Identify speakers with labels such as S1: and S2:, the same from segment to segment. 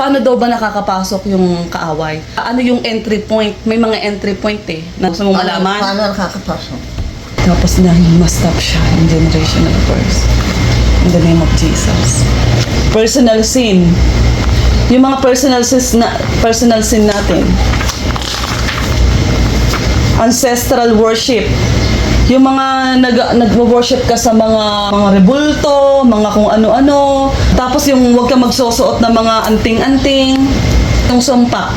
S1: Paano daw ba nakakapasok yung kaaway? Ano yung entry point? May mga entry point eh. Na gusto mong malaman?
S2: Paano nakakapasok?
S1: Tapos na must stop siya in generational curse. In the name of Jesus. Personal sin. Yung mga personal sin natin. Ancestral worship. Yung mga nag-worship ka sa mga rebulto, mga kung ano-ano. Tapos yung huwag ka magsusuot ng mga anting-anting. Yung sumpa.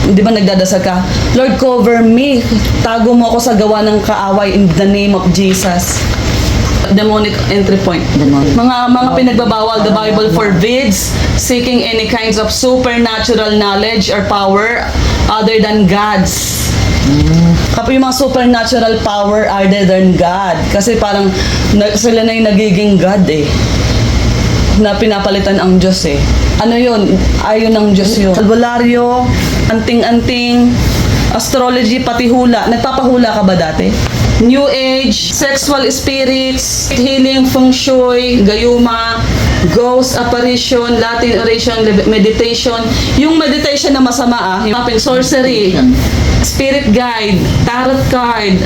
S1: Di ba nagdadasal ka? Lord, cover me. Tago mo ako sa gawa ng kaaway in the name of Jesus. Demonic entry point.
S2: Demonic.
S1: Mga pinagbabawal, the Bible forbids seeking any kinds of supernatural knowledge or power other than God's. Kapag yung mga supernatural power other than God. Kasi parang sila na yung nagiging God eh. Na pinapalitan ang Diyos eh. Ano yun? Ayaw ng Diyos yun. Albularyo, anting-anting, astrology, pati hula. Nagpapahula ka ba dati? New Age, sexual spirits, healing, feng shui, gayuma, ghost apparition, Latin oration, meditation. Yung meditation na masama yung sorcery, spirit guide, tarot card,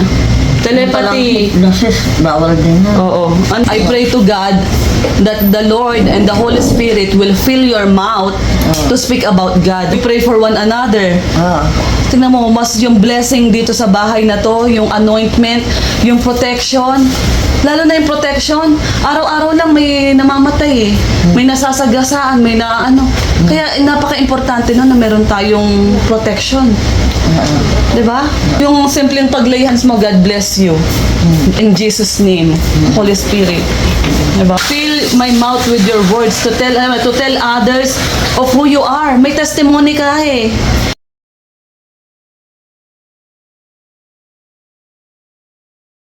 S1: telepathy.
S2: Hypnosis, bawal din na.
S1: Oo. And I pray to God that the Lord and the Holy Spirit will fill your mouth to speak about God. We pray for one another. Tingnan mo, mas yung blessing dito sa bahay na to, yung anointment, yung protection. Lalo na yung protection, araw-araw lang may namamatay eh. May nasasagasaan, may na ano. Kaya napaka-importante na meron tayong protection. Diba? Yung simpleng paglay hands mo, God bless you. In Jesus' name, Holy Spirit. Diba? Fill my mouth with your words to tell others of who you are. May testimony ka eh.